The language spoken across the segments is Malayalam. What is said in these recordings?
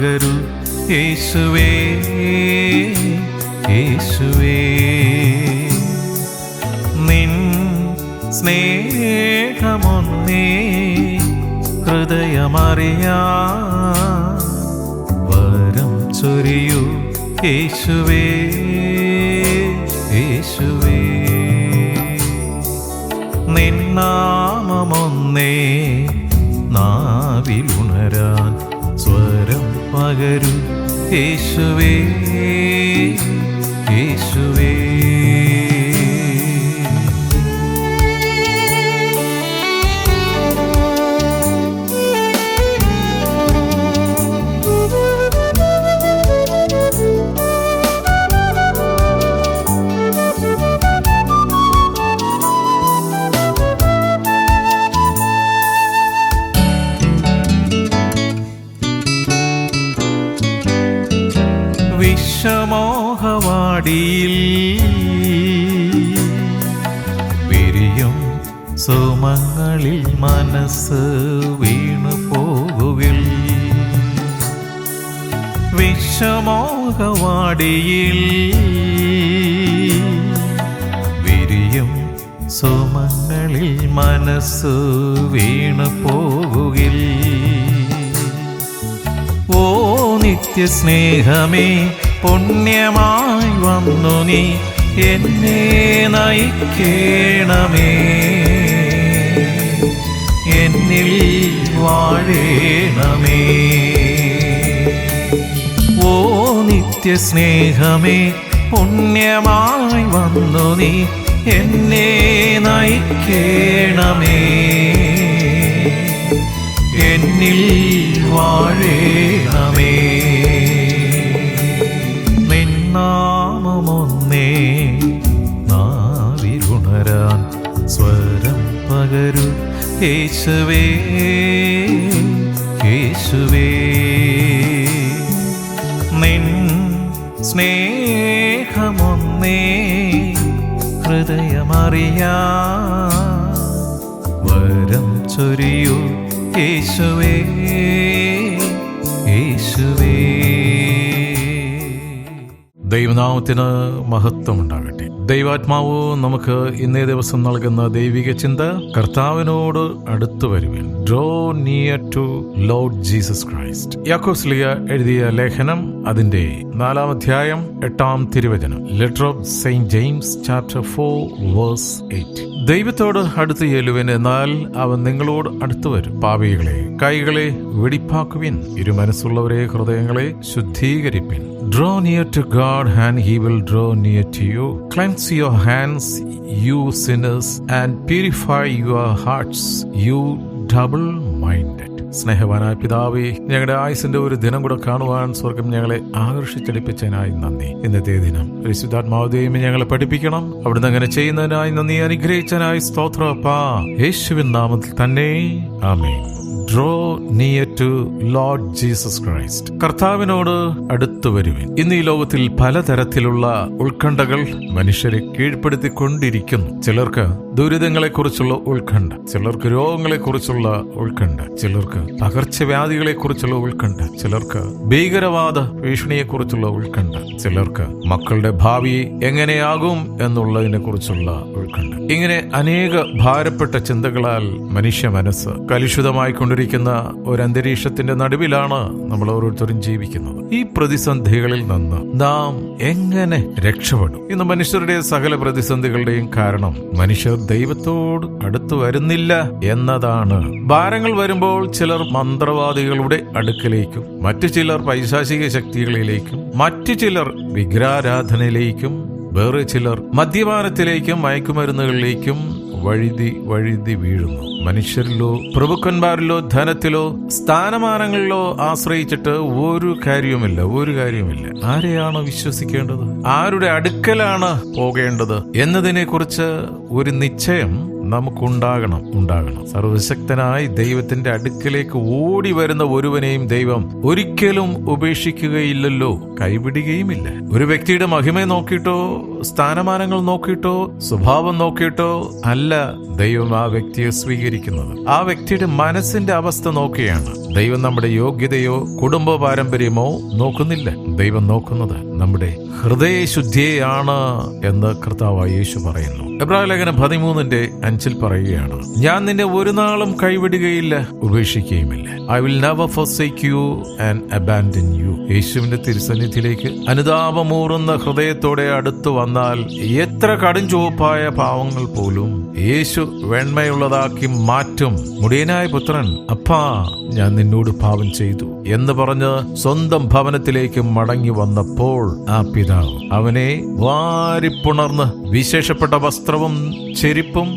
പകരൂ യേശുവേ, യേശുവേ. നിൻ സ്നേഹമൊന്നേ ഹൃദയമറിയാൻ വരം ചൊരിയൂ യേശുവേ, യേശുവേ. നിൻ നാമമൊന്നേ നാവിലുണരാൻ സ്വരം പകരൂ യേശുവേ, യേശുവേ. വിഷമോഹവാടിയിൽ വിരിയും സുമങ്ങളിൽ മനസ്സ് വീണു പോകുകിൽ. വിഷമോഹവാടിയിൽ വിരിയും സുമങ്ങളിൽ മനസ്സ് വീണു പോകുകിൽ. ഓ നിത്യസ്നേഹമേ, പുണ്യമായി വന്നു നീ എന്നെ നയിക്കേണമേ, എന്നിൽ വാഴേണമേ. ഓ നിത്യസ്നേഹമേ, പുണ്യമായി വന്നു നീ എന്നെ നയിക്കേണമേ, എന്നിൽ വാഴേണമേ. നിന്നാമമൊന്നേ നാവിലുണരാൻ സ്വരം പകരൂ യേശുവേ, യേശുവേ. നിൻ സ്നേഹമൊന്നേ ഹൃദയമറിയാൻ വരം ചൊരിയൂ യേശുവേ, യേശുവേ. ദൈവനാമത്തിന് മഹത്വമുണ്ടാകട്ടെ. ദൈവാത്മാവ് നമുക്ക് ഇന്നേ ദിവസം നൽകുന്ന ദൈവിക ചിന്ത, കർത്താവിനോട് അടുത്തു വരുവിൻ. Draw near to Lord Jesus Christ. യാക്കോബ് ശ്ലീഹ എഴുതിയ ലേഖനം അതിന്റെ 4-ാം അധ്യായം 8-ാം തിരുവചനം. Letter of Saint James chapter 4:8. ദൈവത്തോട് അടുത്ത് ചെല്ലുവിൻ, എന്നാൽ അവൻ നിങ്ങളോട് അടുത്തു വരും. പാപികളെ, കൈകളെ വെടിപ്പാക്കുവിൻ. ഇരുമനസ്സുള്ളവരെ, ഹൃദയങ്ങളെ ശുദ്ധീകരിപ്പിൻ. Draw near to God and He will draw near to you. Cleanse your hands, you sinners, and purify your hearts, you double-minded. സ്നേഹവാനായ പിതാവേ, ഞങ്ങളുടെ ആയുസിന്റെ ഒരു ദിനം കൂടെ കാണുവാൻ സ്വർഗം ഞങ്ങളെ ആകർഷിച്ചടിപ്പിച്ചതിനായി നന്ദി. ഇന്നത്തെ ദിനം പരിശുദ്ധാത്മാവ് ദൈവമേ ഞങ്ങളെ പഠിപ്പിക്കണം. അവിടുന്ന് അങ്ങനെ ചെയ്യുന്നതിനായി നന്ദി. അനുഗ്രഹിച്ചതിനായി സ്തോത്രം അപ്പാ, യേശുവിൻ നാമത്തിൽ തന്നെ ആമേൻ. Draw near to Lord Jesus Christ. കർത്താവിനോട് അടുത്തു വരുവിൻ. ഇന്ന് ഈ ലോകത്തിൽ പലതരത്തിലുള്ള ഉത്കണ്ഠകൾ മനുഷ്യരെ കീഴ്പ്പെടുത്തിക്കൊണ്ടിരിക്കുന്നു. ചിലർക്ക് ദുരിതങ്ങളെക്കുറിച്ചുള്ള ഉത്കണ്ഠ, ചിലർക്ക് രോഗങ്ങളെക്കുറിച്ചുള്ള ഉത്കണ്ഠ, ചിലർക്ക് പകർച്ചവ്യാധികളെക്കുറിച്ചുള്ള ഉത്കണ്ഠ, ചിലർക്ക് ഭീകരവാദ ഭീഷണിയെക്കുറിച്ചുള്ള ഉത്കണ്ഠ, ചിലർക്ക് മക്കളുടെ ഭാവി എങ്ങനെയാകും എന്നുള്ളതിനെ കുറിച്ചുള്ള ഉത്കണ്ഠ. ഇങ്ങനെ അനേക ഭാരപ്പെട്ട ചിന്തകളാൽ മനുഷ്യ മനസ്സ് കലുഷിതമായിക്കൊണ്ടിരിക്കുന്ന ഒരു അന്തരീക്ഷത്തിന്റെ നടുവിലാണ് നമ്മൾ ഓരോരുത്തരും ജീവിക്കുന്നത്. ഈ പ്രതിസന്ധികളിൽ നിന്ന് നാം എങ്ങനെ രക്ഷപ്പെടും? ഇന്ന് മനുഷ്യരുടെ സകല പ്രതിസന്ധികളുടെയും കാരണം മനുഷ്യർ ദൈവത്തോട് അടുത്തു വരുന്നില്ല എന്നതാണ്. ഭാരങ്ങൾ വരുമ്പോൾ ചിലർ മന്ത്രവാദികളുടെ അടുക്കലേക്കും, മറ്റു ചിലർ പൈശാചിക ശക്തികളിലേക്കും, മറ്റു ചിലർ വിഗ്രഹാരാധനയിലേക്കും, വേറെ ചിലർ മദ്യപാനത്തിലേക്കും മയക്കുമരുന്നുകളിലേക്കും വഴുതി വീഴുന്നു. മനുഷ്യരിലോ പ്രഭുക്കന്മാരിലോ ധനത്തിലോ സ്ഥാനമാനങ്ങളിലോ ആശ്രയിച്ചിട്ട് ഒരു കാര്യവുമില്ല. ആരെയാണ് വിശ്വസിക്കേണ്ടത്? ആരുടെ അടുക്കലാണ് പോകേണ്ടത് എന്നതിനെ കുറിച്ച് ഒരു നിശ്ചയം നമുക്കുണ്ടാകണം. സർവശക്തനായി ദൈവത്തിന്റെ അടുക്കലേക്ക് ഓടി വരുന്ന ഒരുവനെയും ദൈവം ഒരിക്കലും ഉപേക്ഷിക്കുകയില്ലല്ലോ. കൈവിടുകയുമില്ല. ഒരു വ്യക്തിയുടെ മഹിമയെ നോക്കിയിട്ടോ സ്ഥാനമാനങ്ങൾ നോക്കിയിട്ടോ സ്വഭാവം നോക്കിയിട്ടോ അല്ല ദൈവം ആ വ്യക്തിയെ സ്വീകരിക്കുന്നത്. ആ വ്യക്തിയുടെ മനസ്സിന്റെ അവസ്ഥ നോക്കിയാണ്. ദൈവം നമ്മുടെ യോഗ്യതയോ കുടുംബ പാരമ്പര്യമോ നോക്കുന്നില്ല. ദൈവം നോക്കുന്നത് നമ്മുടെ ഹൃദയശുദ്ധിയെയാണ് എന്ന് കർത്താവായ യേശു പറയുന്നു. എബ്രായലേഖനം 13:5 പറയുകയാണ്, ഞാൻ നിന്നെ ഒരു നാളും കൈവിടുകയില്ല, ഉപേക്ഷിക്കുകയുമില്ല. I will never forsake you and abandon you. യേശുവിന്റെ തിരുസന്നിധിയിലേക്ക് അനുതാപമൂറുന്ന ഹൃദയത്തോടെ അടുത്തു വന്നാൽ എത്ര കടും ചുവപ്പായ പാവങ്ങൾ പോലും യേശു വെണ്മയുള്ളതാക്കി മാറ്റും. മുടിയനായ പുത്രൻ, അപ്പാ ഞാൻ നിന്നോട് പാപം ചെയ്തു എന്ന് പറഞ്ഞ് സ്വന്തം ഭവനത്തിലേക്ക് മടങ്ങി വന്നപ്പോൾ ആ പിതാവ് അവനെ വാരിപ്പുണർന്ന് വിശേഷപ്പെട്ട വസ്ത്രവും ചെരിപ്പും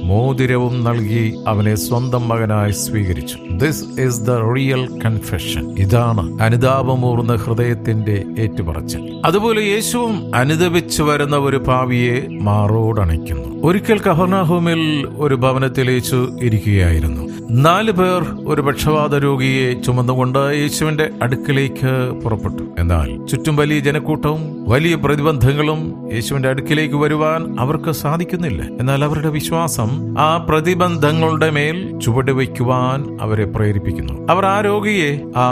മോതിരവും നൽകി അവനെ സ്വന്തം മകനായി സ്വീകരിച്ചു. This is the real confession. ഇതാണ് അനുതാപമൂർന്ന ഹൃദയത്തിന്റെ ഏറ്റുപറച്ചിൽ. അതുപോലെ യേശുവും അനുദപിച്ചു വരുന്ന ഒരു പാപിയെ മാറോടണയ്ക്കുന്നു. ഒരിക്കൽ കഫർനഹൂമിൽ ഒരു ഭവനത്തിൽ യേശു ഇരിക്കുകയായിരുന്നു. 4 പേർ ഒരു പക്ഷവാത രോഗിയെ ചുമന്നുകൊണ്ട് യേശുവിന്റെ അടുക്കിലേക്ക് പുറപ്പെട്ടു. എന്നാൽ ചുറ്റും വലിയ ജനക്കൂട്ടവും വലിയ പ്രതിബന്ധങ്ങളും യേശുവിന്റെ അടുക്കിലേക്ക് വരുവാൻ അവർക്ക് സാധിക്കുന്നില്ല. എന്നാൽ അവരുടെ വിശ്വാസം ആ പ്രതിബന്ധങ്ങളുടെ മേൽ ചുവടുവയ്ക്കുവാൻ അവരെ പ്രേരിപ്പിക്കുന്നു. അവർ ആ രോഗിയെ ആ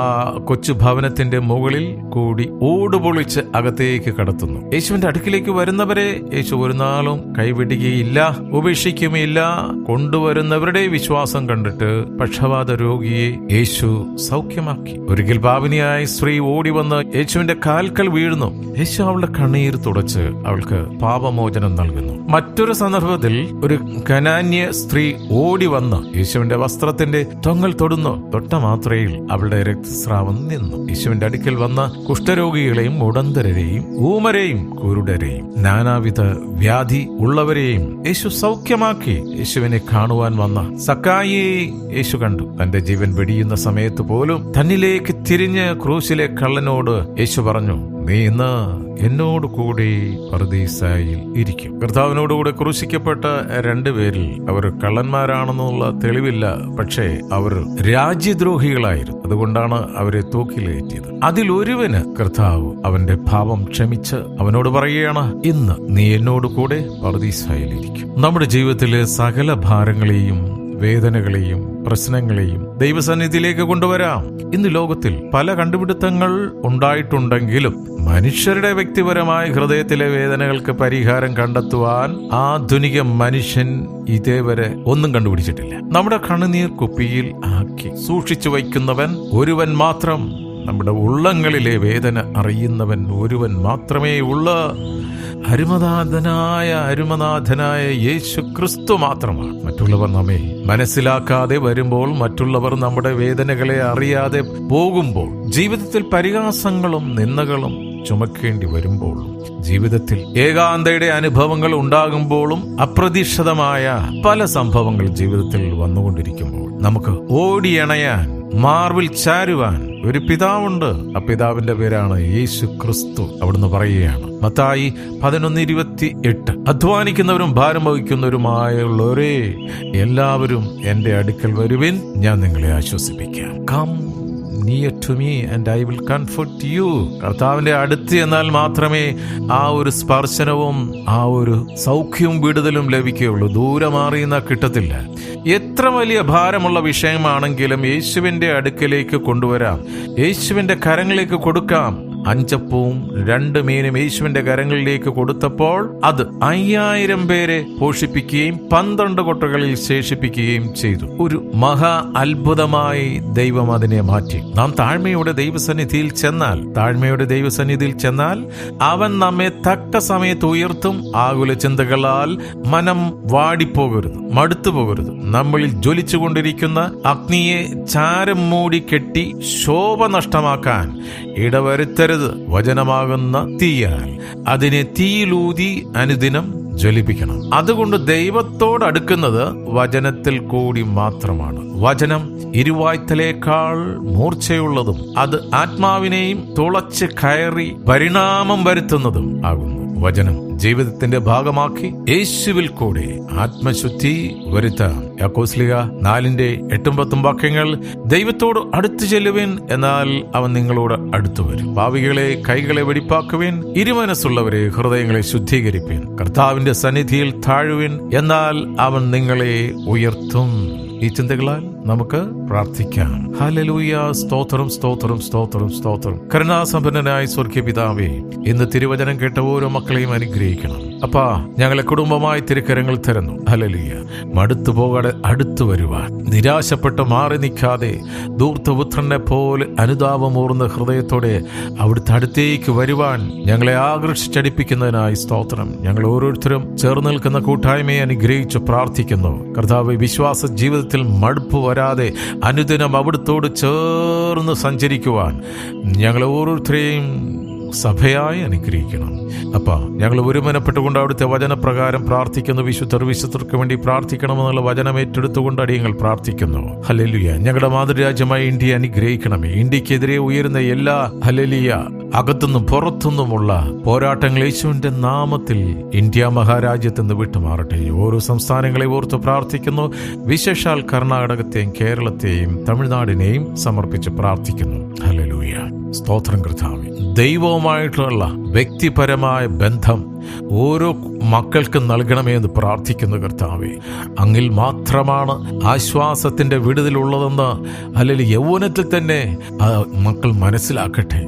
കൊച്ചു ഭവനത്തിന്റെ മുകളിൽ കൂടി ഓടുപൊളിച്ച് അകത്തേക്ക് കടത്തുന്നു. യേശുവിന്റെ അടുക്കിലേക്ക് വരുന്നവരെ യേശു ഒരു നാളും കൈവിടുകയില്ല, ഉപേക്ഷിക്കുമില്ല. കൊണ്ടുവരുന്നവരുടെ വിശ്വാസം കണ്ടിട്ട് പക്ഷവാത രോഗിയെ യേശു സൗഖ്യമാക്കി. ഒരിക്കൽ പാപിനിയായ സ്ത്രീ ഓടി വന്ന് യേശുവിന്റെ കാൽക്കൽ വീഴുന്നു. യേശു അവളുടെ കണ്ണീർ തുടച്ച് അവൾക്ക് പാപമോചനം നൽകുന്നു. മറ്റൊരു സന്ദർഭത്തിൽ ഒരു കനാന്യ സ്ത്രീ ഓടി വന്ന് യേശുവിന്റെ വസ്ത്രത്തിന്റെ തൊങ്ങൽ തൊടുന്നു. തൊട്ട മാത്രയിൽ അവളുടെ രക്തസ്രാവം നിന്നു. യേശുവിന്റെ അടുക്കൽ വന്ന കുഷ്ഠരോഗികളെയും മുടന്തരെയും ഊമരെയും കുരുടരെയും നാനാവിധ വ്യാധി ഉള്ളവരെയും യേശു സൗഖ്യമാക്കി. യേശുവിനെ കാണുവാൻ വന്ന സക്കായിയെ യേശു കണ്ടു. തന്റെ ജീവൻ വെടിയുന്ന സമയത്ത് പോലും തന്നിലേക്ക് തിരിഞ്ഞ് ക്രൂശിലെ കള്ളനോട് യേശു പറഞ്ഞു, നീ ഇന്ന് എന്നോട് കൂടി പറുദീസായിൽ ഇരിക്കും. കർത്താവിനോടുകൂടെ ക്രൂശിക്കപ്പെട്ട 2 പേരിൽ അവർ കള്ളന്മാരാണെന്നുള്ള തെളിവില്ല. പക്ഷേ അവർ രാജ്യദ്രോഹികളായിരുന്നു. അതുകൊണ്ടാണ് അവരെ തൂക്കിലേറ്റിയത്. അതിലൊരുവന് കർത്താവ് അവന്റെ പാപം ക്ഷമിച്ച് അവനോട് പറയുകയാണ്, ഇന്ന് നീ എന്നോട് കൂടെ പറുദീസായിൽ ഇരിക്കും. നമ്മുടെ ജീവിതത്തിലെ സകല ഭാരങ്ങളെയും വേദനകളെയും പ്രശ്നങ്ങളെയും ദൈവസന്നിധിയിലേക്ക് കൊണ്ടുവരാം. ഇന്ന് ലോകത്തിൽ പല കണ്ടുപിടുത്തങ്ങൾ ഉണ്ടായിട്ടുണ്ടെങ്കിലും മനുഷ്യരുടെ വ്യക്തിപരമായ ഹൃദയത്തിലെ വേദനകൾക്ക് പരിഹാരം കണ്ടെത്തുവാൻ ആധുനിക മനുഷ്യൻ ഇതേവരെ ഒന്നും കണ്ടുപിടിച്ചിട്ടില്ല. നമ്മുടെ കണ്ണുനീർ കുപ്പിയിൽ ആക്കി സൂക്ഷിച്ചു വയ്ക്കുന്നവൻ ഒരുവൻ മാത്രം. നമ്മുടെ ഉള്ളങ്ങളിലെ വേദന അറിയുന്നവൻ ഒരുവൻ മാത്രമേ ഉള്ള അരുമനാഥനായ യേശു ക്രിസ്തു മാത്രമാണ്. മറ്റുള്ളവർ നമ്മെ മനസ്സിലാക്കാതെ വരുമ്പോൾ, മറ്റുള്ളവർ നമ്മുടെ വേദനകളെ അറിയാതെ പോകുമ്പോൾ, ജീവിതത്തിൽ പരിഹാസങ്ങളും നിന്ദകളും ചുമക്കേണ്ടി വരുമ്പോഴും, ജീവിതത്തിൽ ഏകാന്തയുടെ അനുഭവങ്ങൾ ഉണ്ടാകുമ്പോഴും, അപ്രതീക്ഷിതമായ പല സംഭവങ്ങൾ ജീവിതത്തിൽ വന്നുകൊണ്ടിരിക്കുമ്പോൾ നമുക്ക് ഓടിയണയാൻ, മാർവിൽ ചാരുവാൻ ഒരു പിതാവുണ്ട്. ആ പിതാവിന്റെ പേരാണ് യേശു ക്രിസ്തു. അവിടുന്ന് പറയുകയാണ് മത്തായി 11:28, അധ്വാനിക്കുന്നവരും ഭാരം വഹിക്കുന്നവരുമായുള്ളവരെ എല്ലാവരും എന്റെ അടുക്കൽ വരുവിൻ, ഞാൻ നിങ്ങളെ ആശ്വസിപ്പിക്കാം. Come near to me and I will comfort you. കർത്താവിന്റെ അടുത്ത് എന്നാൽ മാത്രമേ ആ ഒരു സ്പർശനവും ആ ഒരു സൗഖ്യവും വിടുതലും ലഭിക്കുകയുള്ളൂ. ദൂരെ മാറിയുന്ന കിട്ടത്തില്ല. എത്ര വലിയ ഭാരമുള്ള വിഷയമാണെങ്കിലും യേശുവിന്റെ അടുക്കലേക്ക് കൊണ്ടുവരാം, യേശുവിന്റെ കരങ്ങളിലേക്ക് കൊടുക്കാം. 5 അപ്പവും 2 മീനും യേശുവിന്റെ കരങ്ങളിലേക്ക് കൊടുത്തപ്പോൾ അത് 5000 പേരെ പോഷിപ്പിക്കുകയും 12 കൊട്ടകളിൽ ശേഷിപ്പിക്കുകയും ചെയ്തു. ഒരു മഹാ അത്ഭുതമായി ദൈവം അതിനെ മാറ്റി. നാം താഴ്മയുടെ ദൈവസന്നിധിയിൽ ചെന്നാൽ അവൻ നമ്മെ തക്ക സമയത്ത് ഉയർത്തും. ആകുല ചിന്തകളാൽ മനം വാടിപ്പോകരുത്, മടുത്തു പോകരുത്. നമ്മളിൽ ജ്വലിച്ചുകൊണ്ടിരിക്കുന്ന അഗ്നിയെ ചാരം മൂടി കെട്ടി ശോഭ നഷ്ടമാക്കാൻ ഇടവരുത്തരുത്. വചനമാകുന്ന തീയാൽ അതിനെ തീയിലൂതി അനുദിനം ജ്വലിപ്പിക്കണം. അതുകൊണ്ട് ദൈവത്തോടടുക്കുന്നത് വചനത്തിൽ കൂടി മാത്രമാണ്. വചനം ഇരുവായ്ത്തലേക്കാൾ മൂർച്ചയുള്ളതും അത് ആത്മാവിനെയും തുളച്ച് കയറി പരിണാമം വരുത്തുന്നതും ആകുന്നു. വചനം ജീവിതത്തിന്റെ ഭാഗമാക്കി യേശുവിൽ കൂടെ ആത്മശുദ്ധി വരുത്താം. യാക്കോസ്ലിഹ 4:8-10 വാക്യങ്ങൾ, ദൈവത്തോട് അടുത്തു ചെല്ലുവിൻ, എന്നാൽ അവൻ നിങ്ങളോട് അടുത്തു വരും. പാപികളെ കൈകളെ വെടിപ്പാക്കുവിൻ, ഇരുമനസ്സുള്ളവരെ ഹൃദയങ്ങളെ ശുദ്ധീകരിപ്പിൻ. കർത്താവിന്റെ സന്നിധിയിൽ താഴുവിൻ, എന്നാൽ അവൻ നിങ്ങളെ ഉയർത്തും. ഈ ചിന്തകളാൽ നമുക്ക് പ്രാർത്ഥിക്കാം. ഹല്ലേലൂയ. സ്തോത്രം, സ്തോത്രം, സ്തോത്രം, സ്തോത്രം. കരുണാസമ്പന്നനായ സ്വർഗീയ പിതാവേ, ഇന്ന് തിരുവചനം കേട്ട ഓരോ മക്കളെയും അനുഗ്രഹിക്കണം. അപ്പാ, ഞങ്ങളെ കുടുംബമായി തിരുക്കരങ്ങൾ തരുന്നു. ഹല്ലേലൂയ. മടുത്തു പോകാതെ അടുത്തു വരുവാൻ, നിരാശപ്പെട്ട് മാറി നിൽക്കാതെ ധൂർത്തപുത്രനെ പോലെ അനുതാപമൂർന്ന ഹൃദയത്തോടെ അവിടുത്തെ അടുത്തേക്ക് വരുവാൻ ഞങ്ങളെ ആകർഷിച്ചടിപ്പിക്കുന്നതിനായി സ്തോത്രം. ഞങ്ങൾ ഓരോരുത്തരും ചേർന്ന് നിൽക്കുന്ന കൂട്ടായ്മയെ അനുഗ്രഹിച്ച് പ്രാർത്ഥിക്കുന്നു. കർത്താവേ, വിശ്വാസ ജീവിതത്തിൽ മടുപ്പ് വരാതെ അനുദിനം അവിടുത്തോട് ചേർന്ന് സഞ്ചരിക്കുവാൻ ഞങ്ങളെ ഓരോരുത്തരെയും സഭയായി അനുഗ്രഹിക്കണം. അപ്പാ, ഞങ്ങൾ ഒരുമനപ്പെട്ടുകൊണ്ട് അവിടുത്തെ വചനപ്രകാരം പ്രാർത്ഥിക്കുന്നു. വിശുദ്ധർക്ക് വേണ്ടി പ്രാർത്ഥിക്കണമെന്നുള്ള വചനം ഏറ്റെടുത്തുകൊണ്ട് അടിയങ്ങൾ പ്രാർത്ഥിക്കുന്നു. ഹല്ലേലൂയ. ഞങ്ങളുടെ മാതൃരാജ്യമായ ഇന്ത്യയെ അനുഗ്രഹിക്കണമേ. ഇന്ത്യക്കെതിരെ ഉയരുന്ന എല്ലാ ഹല്ലേലൂയ അകത്തുനിന്നും പുറത്തുനിന്നുമുള്ള പോരാട്ടങ്ങൾ യേശുവിന്റെ നാമത്തിൽ ഇന്ത്യ മഹാരാജ്യത്ത് നിന്ന് വിട്ടുമാറട്ടെ. ഓരോ സംസ്ഥാനങ്ങളെ ഓർത്ത് പ്രാർത്ഥിക്കുന്നു. വിശേഷാൽ കർണാടകത്തെയും കേരളത്തെയും തമിഴ്നാടിനെയും സമർപ്പിച്ച് പ്രാർത്ഥിക്കുന്നു. ഹല്ലേലൂയ. സ്തോത്രം കർത്താവേ. ദൈവവുമായിട്ടുള്ള വ്യക്തിപരമായ ബന്ധം ഓരോ മക്കൾക്കും നൽകണമേ എന്ന് പ്രാർത്ഥിക്കുന്നു കർത്താവേ. അങ്ങിൽ മാത്രമാണ് ആശ്വാസത്തിന്റെ വിടുതലുള്ളതെന്ന് അല്ലെങ്കിൽ യൗവനത്തിൽ തന്നെ മക്കൾ മനസ്സിലാക്കട്ടെ.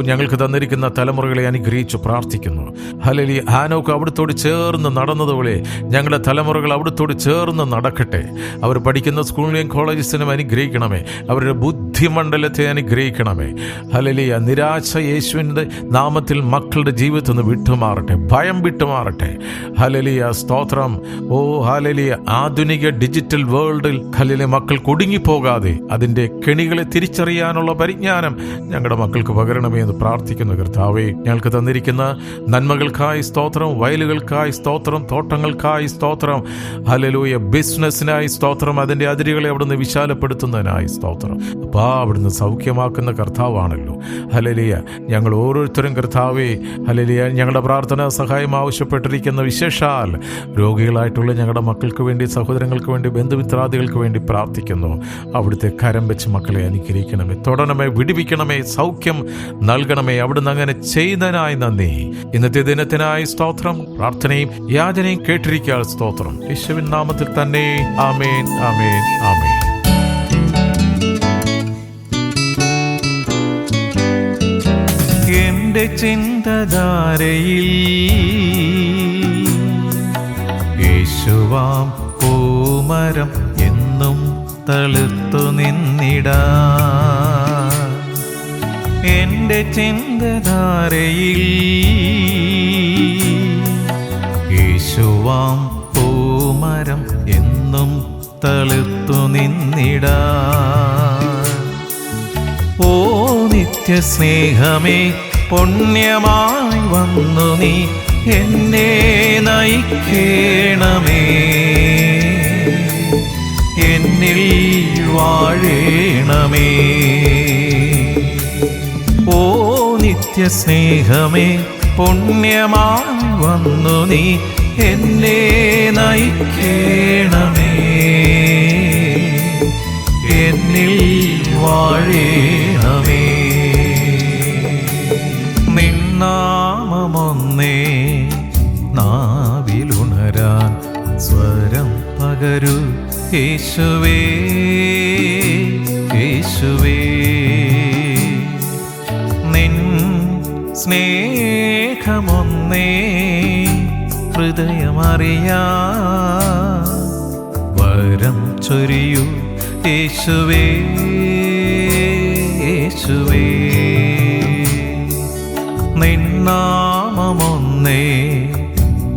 ഞങ്ങൾക്ക് തന്നിരിക്കുന്ന തലമുറകളെ അനുഗ്രഹിച്ചു പ്രാർത്ഥിക്കുന്നു. ഹല്ലേലൂയ. ഹാനോക്ക് അവിടുത്തോട് ചേർന്ന് നടന്നതുപോലെ ഞങ്ങളുടെ തലമുറകൾ അവിടുത്തോട് ചേർന്ന് നടക്കട്ടെ. അവർ പഠിക്കുന്ന സ്കൂളിലെയും കോളേജസിനും അനുഗ്രഹിക്കണമേ. അവരുടെ ബുദ്ധിമണ്ഡലത്തെ അനുഗ്രഹിക്കണമേ. ഹല്ലേലൂയ. നിരാശ യേശുവിന്റെ നാമത്തിൽ മക്കളുടെ ജീവിതത്തിൽ നിന്ന് വിട്ടുമാറട്ടെ, ഭയം വിട്ടുമാറട്ടെ. ഹല്ലേലൂയ. സ്തോത്രം. ഹല്ലേലൂയ. ആധുനിക ഡിജിറ്റൽ വേൾഡിൽ ഹല്ലേലൂയ മക്കൾ കുടുങ്ങിപ്പോകാതെ അതിന്റെ കെണികളെ തിരിച്ചറിയാനുള്ള പരിജ്ഞാനം ഞങ്ങളുടെ മക്കൾക്ക് പകരണമേ എന്ന് പ്രാർത്ഥിക്കുന്നു കർത്താവേ. ഞങ്ങൾക്ക് തന്നിരിക്കുന്ന നന്മകൾക്കായി സ്തോത്രം, വയലുകൾക്കായി സ്തോത്രം, തോട്ടങ്ങൾക്കായി സ്തോത്രം. ഹല്ലേലൂയ. ബിസിനസ്സിനായി സ്തോത്രം, അതിന്റെ അതിരുകളെ അവിടുന്ന് വിശാലപ്പെടുത്തുന്നതിനായി സ്തോത്രം. അപ്പാ, അവിടുന്ന് സൗഖ്യമാക്കുന്ന കർത്താവാണല്ലോ. ഹല്ലേലൂയ. ഞങ്ങൾ ഓരോരുത്തരും കർത്താവേ, ഹല്ലേലൂയ, ഞങ്ങളുടെ പ്രാർത്ഥന സഹായം ആവശ്യപ്പെട്ടിരിക്കുന്ന വിശേഷാൽ രോഗികളായിട്ടുള്ള ഞങ്ങളുടെ മക്കൾക്ക് വേണ്ടി, സഹോദരങ്ങൾക്ക് വേണ്ടി, ബന്ധുമിത്രാദികൾക്ക് വേണ്ടി പ്രാർത്ഥിക്കുന്നു. അവിടുത്തെ കരം വെച്ച് മക്കളെ അനുഗ്രഹിക്കണമേ, തൊടണമേ, വിടുവിക്കണമേ, സൗഖ്യം നൽകണമേ. അവിടുന്ന് അങ്ങനെ ചെയ്യുന്നതിനായി നന്ദി. ഇന്നത്തെ ദിനത്തിനായി സ്തോത്രം. പ്രാർത്ഥനയും യാചനയും കേട്ടിരിക്കാൻ സ്തോത്രം. യേശുവിൻ നാമത്തിൽ തന്നെ. ആമേൻ, ആമേൻ, ആമേൻ. എന്റെ ചിന്തധാരയിൽ യേശുവാം പൂമരം എന്നും തളിർത്തു നിന്നിടാ. എന്റെ ചിന്തധാരയിൽ യേശുവാം പൂമരം എന്നും തളിർത്തു നിന്നിടാ. ഓ നിത്യസ്നേഹമേ, പുണ്യമായി വന്നു നീ എന്നെ നയിക്കേണമേ. എന്നിൽ വാഴേണമേ. ഓ നിത്യസ്നേഹമേ, പുണ്യമായി വന്നു നീ എന്നെ നയിക്കേണമേ. എന്നിൽ വാഴേണമേ. നിന്നാമമൊന്നേ നാവിലുണരാൻ സ്വരം പകരൂ യേശുവേ, യേശുവേ. നിൻ സ്നേഹമൊന്നേ ഹൃദയമറിയാൻ വരം ചൊരിയൂ യേശുവേ, യേശുവേ. നിന്നാമമൊന്നേ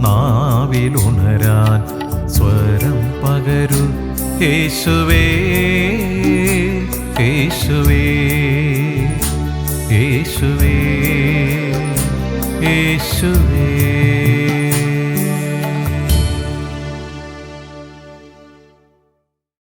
നാവിലുണരാൻ സ്വരം പകരൂ യേശുവേ, യേശുവേ, യേശുവേ, യേശുവേ.